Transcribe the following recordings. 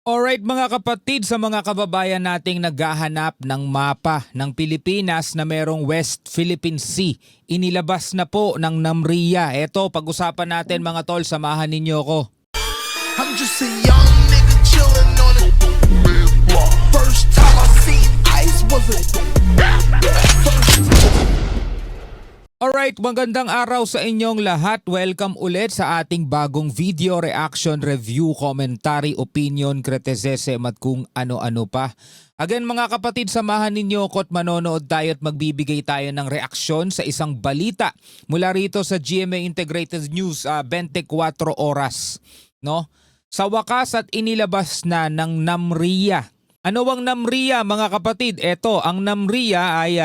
Alright mga kapatid, sa mga kababayan nating naghahanap ng mapa ng Pilipinas na merong West Philippine Sea, inilabas na po ng NAMRIA. Eto, pag-usapan natin mga tol, samahan ninyo ko. I'm just a young nigga chillin' on it. First time I seen ice was a Alright, magandang araw sa inyong lahat. Welcome ulit sa ating bagong video, reaction, review, commentary, opinion, kritisism at kung ano-ano pa. Again mga kapatid, samahan ninyo ko at manonood tayo at magbibigay tayo ng reaksyon sa isang balita mula rito sa GMA Integrated News 24 oras. No? Sa wakas at inilabas na ng NAMRIA. Ano ang NAMRIA mga kapatid? Ito, ang NAMRIA ay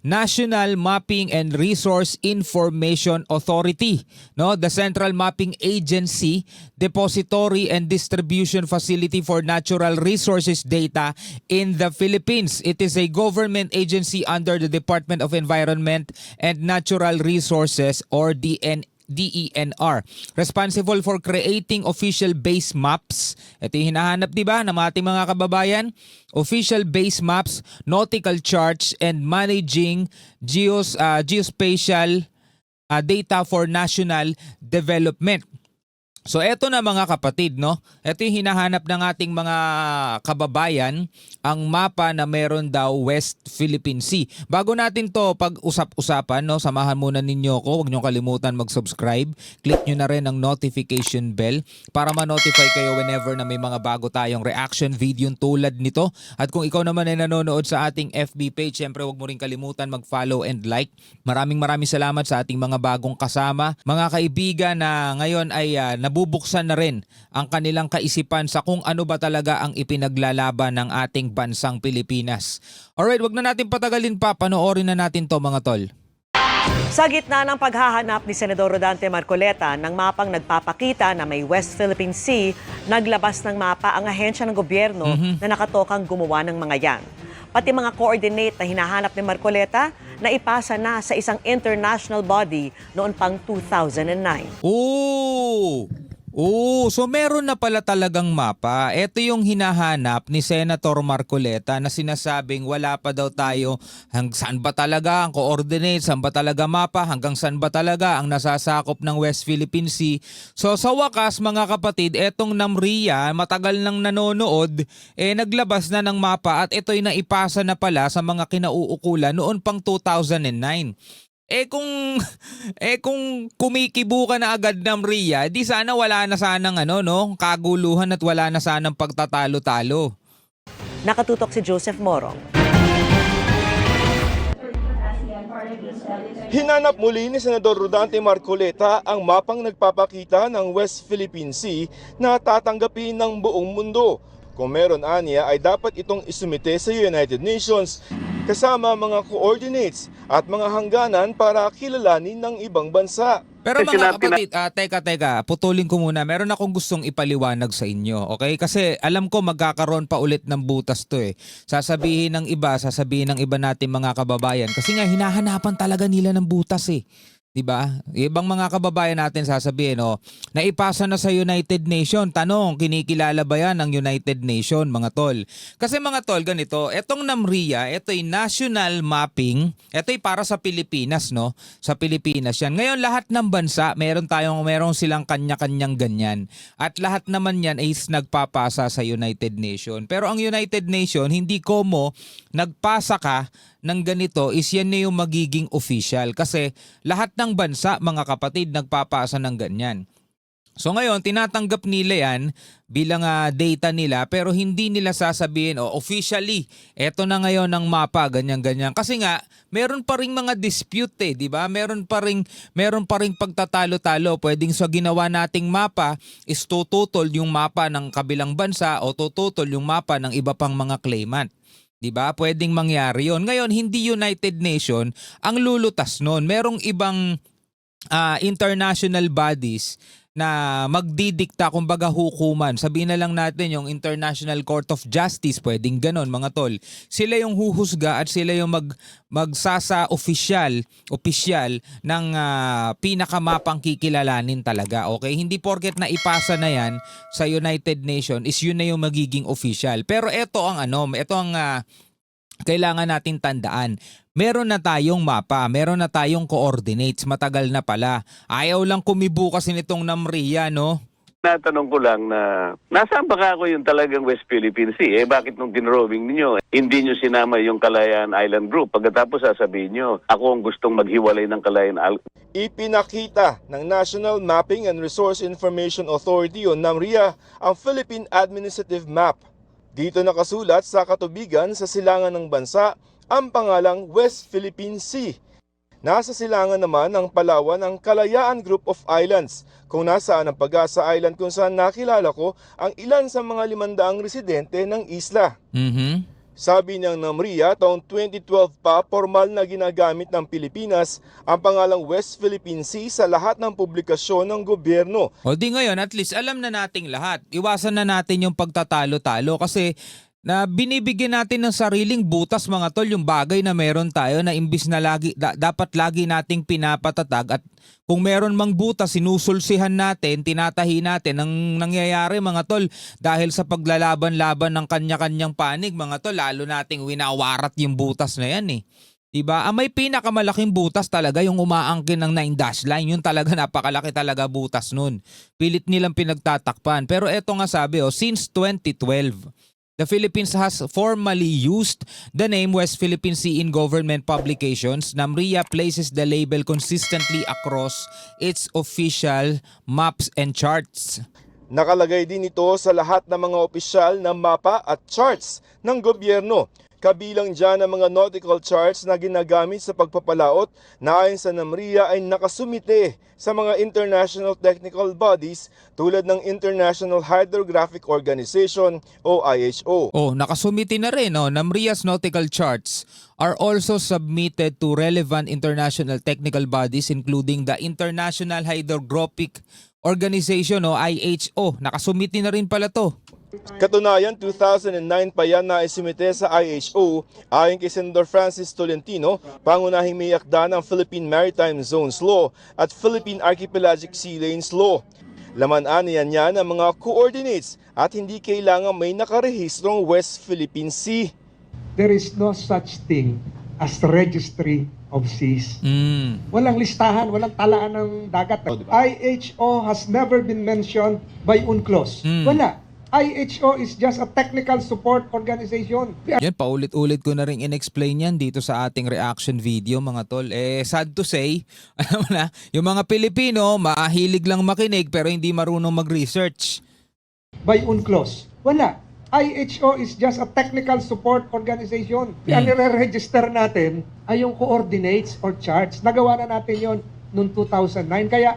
National Mapping and Resource Information Authority, no? The Central Mapping Agency, Depository and Distribution Facility for Natural Resources Data in the Philippines. It is a government agency under the Department of Environment and Natural Resources or DENR, responsible for creating official base maps. Ito yung hinahanap, di ba, ng ating mga kababayan? Official base maps, nautical charts, and managing geospatial data for national development. So eto na mga kapatid, no? Ito yung hinahanap ng ating mga kababayan, ang mapa na meron daw West Philippine Sea. Bago natin to pag-usap-usapan, no, samahan muna ninyo ko. Huwag niyo kalimutan mag-subscribe. Click niyo na rin ang notification bell para ma-notify kayo whenever na may mga bago tayong reaction video tulad nito. At kung ikaw naman ay nanonood sa ating FB page, syempre huwag mo rin kalimutan mag-follow and like. Maraming salamat sa ating mga bagong kasama, mga kaibigan na ngayon ay nabubuksan na rin ang kanilang kaisipan sa kung ano ba talaga ang ipinaglalaban ng ating bansang Pilipinas. Alright, wag na natin patagalin pa. Panoorin na natin to mga tol. Sa gitna ng paghahanap ni Senador Rodante Marcoleta ng mapang nagpapakita na may West Philippine Sea, naglabas ng mapa ang ahensya ng gobyerno na nakatokang gumawa ng mga yan. Pati mga coordinate na hinahanap ni Marcoleta na ipasa na sa isang international body noon pang 2009. So meron na pala talagang mapa. Ito yung hinahanap ni Senator Marcoleta na sinasabing wala pa daw tayo hanggang saan ba talaga ang coordinates, saan ba talaga mapa, hanggang saan ba talaga ang nasasakop ng West Philippine Sea. So sa wakas mga kapatid, etong NAMRIA, matagal nang nanonood, naglabas na ng mapa at ito'y naipasa na pala sa mga kinauukulan noon pang 2009. Kung kumikibo ka na agad ng RIA, di sana wala na sanang kaguluhan at wala na sanang pagtatalo-talo. Nakatutok si Joseph Morong. Hinanap muli ni Senador Rodante Marcoleta ang mapang nagpapakita ng West Philippine Sea na tatanggapin ng buong mundo. Kung meron aniya ay dapat itong isumite sa United Nations kasama mga coordinates at mga hangganan para kilalanin ng ibang bansa. Pero mga kapatid, teka, putulin ko muna. Meron akong gustong ipaliwanag sa inyo, okay? Kasi alam ko magkakaroon pa ulit ng butas to eh. Sasabihin ng iba natin mga kababayan. Kasi nga hinahanapan talaga nila ng butas eh. Diba? Ibang mga kababayan natin sasabihin, naipasa na sa United Nation. Tanong, kinikilala ba yan ng United Nation, mga tol? Kasi mga tol, ganito, etong NAMRIA, ito'y national mapping, ito'y para sa Pilipinas, no? Sa Pilipinas yan. Ngayon, lahat ng bansa, meron silang kanya-kanyang ganyan. At lahat naman yan ay nagpapasa sa United Nation. Pero ang United Nation, hindi komo nagpasa ka ng ganito is yan na yung magiging official kasi lahat ng bansa mga kapatid nagpapasa ng ganyan. So ngayon tinatanggap nila yan bilang data nila pero hindi nila sasabihin officially eto na ngayon ang mapa ganyan-ganyan kasi nga meron pa ring mga dispute di ba? Meron pa ring pagtatalo-talo. Pwedeng sa ginawa nating mapa is tututol yung mapa ng kabilang bansa o tututol yung mapa ng iba pang mga claimant. Diba? Pwedeng mangyari yon. Ngayon, hindi United Nation ang lulutas nun. Merong ibang international bodies na magdidikta, kumbaga hukuman. Sabihin na lang natin yung International Court of Justice, pwedeng ganon mga tol. Sila yung huhusga at sila yung opisyal ng pinakamapang kikilalanin talaga. Okay? Hindi porket na ipasa na yan sa United Nations is yun na yung magiging official. Pero ito ang kailangan nating tandaan. Meron na tayong mapa, meron na tayong coordinates, matagal na pala. Ayaw lang kumibo kasi nitong NAMRIA, no? Natanong ko lang na, nasaan ba ako yung talagang West Philippine Sea? Bakit nung dinrowing ninyo, hindi nyo sinama yung Kalayaan Island Group? Pagkatapos sasabihin nyo, ako ang gustong maghiwalay ng Kalayaan Island. Ipinakita ng National Mapping and Resource Information Authority o NAMRIA ang Philippine Administrative Map. Dito nakasulat sa katubigan sa silangan ng bansa ang pangalang West Philippine Sea. Nasa silangan naman ng Palawan ang Kalayaan Group of Islands, kung nasaan ang Pag-asa Island kung saan nakilala ko ang ilan sa mga 500 residente ng isla. Sabi ng NAMRIA, taong 2012 pa formal na ginagamit ng Pilipinas ang pangalang West Philippine Sea sa lahat ng publikasyon ng gobyerno. O di ngayon, at least alam na nating lahat. Iwasan na natin yung pagtatalo-talo kasi na binibigyan natin ng sariling butas mga tol yung bagay na meron tayo na imbis na dapat lagi nating pinapatatag at kung meron mang butas sinusulsihan natin, tinatahi natin. Ang nangyayari mga tol dahil sa paglalaban-laban ng kanya-kanyang panig mga tol, lalo nating winawarat yung butas na yan eh. Diba? Ang may pinakamalaking butas talaga yung umaangkin ng 9-dash line. Yun talaga napakalaki talaga butas nun. Pilit nilang pinagtatakpan. Pero eto nga sabi since 2012, the Philippines has formally used the name West Philippine Sea in government publications. NAMRIA places the label consistently across its official maps and charts. Nakalagay din ito sa lahat ng mga opisyal na mapa at charts ng gobyerno. Kabilang dyan ang mga nautical charts na ginagamit sa pagpapalaot na ayon sa NAMRIA ay nakasumite sa mga international technical bodies tulad ng International Hydrographic Organization o IHO. Nakasumite na rin. NAMRIA's nautical charts are also submitted to relevant international technical bodies including the International Hydrographic Organization o IHO. Nakasumite na rin pala to. Katunayan, 2009 pa yan na isimite sa IHO ayon kay Senator Francis Tolentino, pangunahing may akda ng Philippine Maritime Zones Law at Philippine Archipelagic Sea Lanes Law. Laman-aniyan niya ng mga coordinates at hindi kailangan may nakarehistrong West Philippine Sea. There is no such thing as registry of seas. Walang listahan, walang talaan ng dagat. IHO has never been mentioned by UNCLOS. Wala. IHO is just a technical support organization. Yan, paulit-ulit ko na rin in-explain yan dito sa ating reaction video mga tol. Sad to say, alam mo na, yung mga Pilipino, mahilig lang makinig pero hindi marunong mag-research. By UNCLOS. Wala. IHO is just a technical support organization. Ang nire-register natin ay yung coordinates or charts. Nagawa na natin yon noong 2009. Kaya,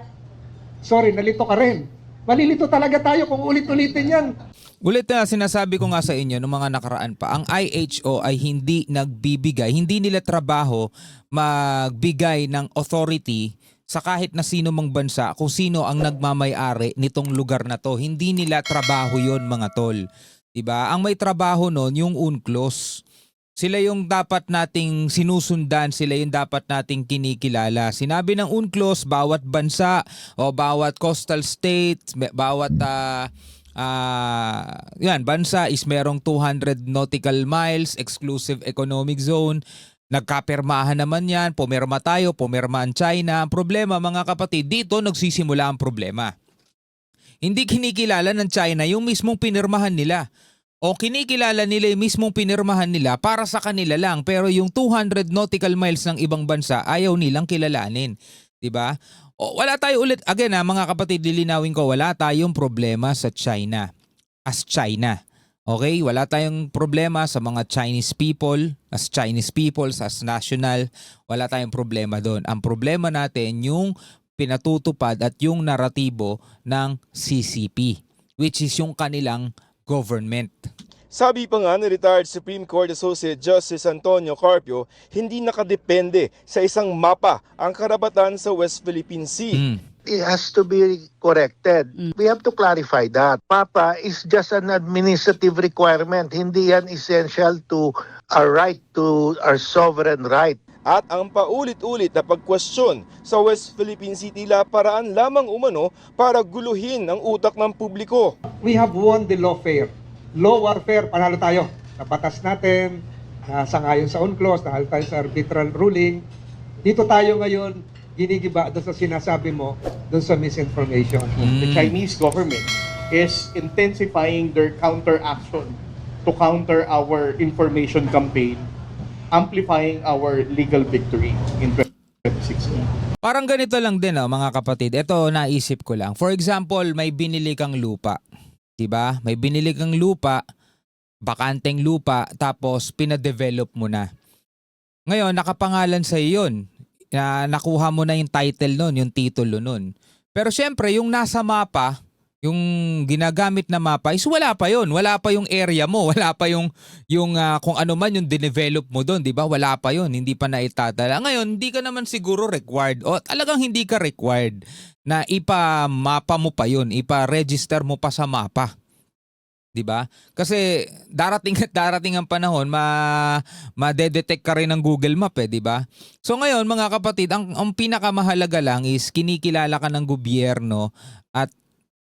sorry, nalito ka rin. Malilito talaga tayo kung ulit-ulitin yan. Ulit na sinasabi ko nga sa inyo nung mga nakaraan pa, ang IHO ay hindi nagbibigay, hindi nila trabaho magbigay ng authority sa kahit na sino mang bansa kung sino ang nagmamay-ari nitong lugar na to. Hindi nila trabaho yon mga tol. Diba? Ang may trabaho nun yung UNCLOS. Sila yung dapat nating sinusundan, sila yung dapat nating kinikilala. Sinabi ng UNCLOS, bawat bansa o bawat coastal state, bawat bansa is merong 200 nautical miles, exclusive economic zone. Nagkapirmahan naman yan, pumirma tayo, pumirma ang China. Ang problema mga kapatid, dito nagsisimula ang problema. Hindi kinikilala ng China yung mismong pinirmahan nila. O kinikilala nila yung mismong pinirmahan nila para sa kanila lang pero yung 200 nautical miles ng ibang bansa ayaw nilang kilalanin. Diba? O wala tayo ulit, again mga kapatid, lilinawin ko, wala tayong problema sa China. As China. Okay? Wala tayong problema sa mga Chinese people, as Chinese peoples, as national. Wala tayong problema doon. Ang problema natin yung pinatutupad at yung naratibo ng CCP, which is yung kanilang government. Sabi pa nga ni retired Supreme Court Associate Justice Antonio Carpio, hindi nakadepende sa isang mapa ang karapatan sa West Philippine Sea. it has to be corrected. We have to clarify that. MAPA is just an administrative requirement. Hindi yan essential to our right, to our sovereign right. At ang paulit-ulit na pagkwestiyon sa West Philippine Sea tila paraan lamang umano para guluhin ang utak ng publiko. We have won the lawfare. Law warfare, panalo tayo. Sa batas natin, sangayon sa UNCLOS, dahil tayo sa arbitral ruling. Dito tayo ngayon, ginigiba doon sa sinasabi mo, doon sa misinformation. The Chinese government is intensifying their counteraction to counter our information campaign, amplifying our legal victory in 2016. Parang ganito lang din mga kapatid. Ito naisip ko lang. For example, may binili kang lupa. 'Di ba? May binili kang lupa, bakanteng lupa, tapos pina-develop mo na. Ngayon, nakapangalan sa iyo 'yun. Nakuha mo na yung title nun, yung titulo nun. Pero syempre, yung nasa mapa, yung ginagamit na mapa is wala pa yun. Wala pa yung area mo. Wala pa yung kung ano man yung dinevelop mo doon. Diba? Wala pa yun. Hindi pa naitatala. Ngayon, hindi ka naman siguro required o talagang hindi ka required na ipa-mapa mo pa yun. Ipa-register mo pa sa mapa. 'Di ba? Kasi darating ang panahon ma-detect ka rin ng Google Map 'di ba? So ngayon mga kapatid, ang pinakamahalaga lang is kinikilala ka ng gobyerno at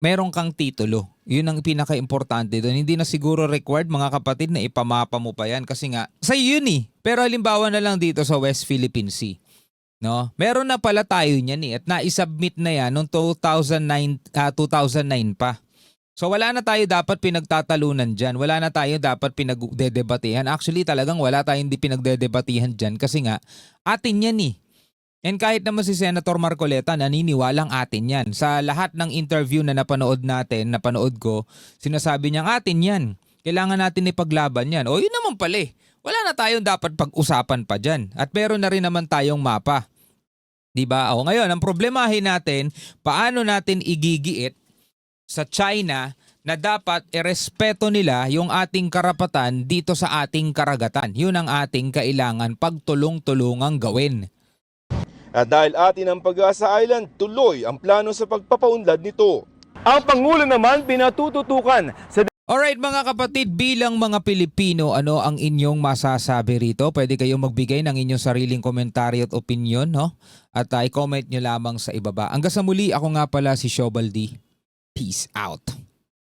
meron kang titulo. 'Yun ang pinaka-importante doon. Hindi na siguro required mga kapatid na ipamapa mo pa 'yan kasi nga sa yun eh. Pero halimbawa na lang dito sa West Philippine Sea. No? Meron na pala tayo niyan at na-submit na 'yan noong 2009 pa. So wala na tayo dapat pinagtatalunan dyan. Wala na tayo dapat pinagdedebatihan. Actually talagang wala tayong hindi pinagdedebatihan dyan kasi nga atin yan eh. And kahit naman si Senator Marcoleta naniniwalang atin yan. Sa lahat ng interview na napanood ko, sinasabi niyang atin yan. Kailangan natin ipaglaban yan. O yun naman pala eh. Wala na tayong dapat pag-usapan pa dyan. At meron na rin naman tayong mapa. Diba? O ngayon, ang problemahin natin, paano natin igigiit sa China na dapat irespeto nila yung ating karapatan dito sa ating karagatan. Yun ang ating kailangan pagtulong-tulungang gawin. At dahil atin ang Pag-asa Island, tuloy ang plano sa pagpapaunlad nito. Ang Pangulo naman pinatututukan sa... Alright mga kapatid, bilang mga Pilipino, ano ang inyong masasabi rito? Pwede kayong magbigay ng inyong sariling komentaryo at opinion, no? At i-comment nyo lamang sa ibaba. Hanggang sa muli, ako nga pala si Shobaldi. Peace out.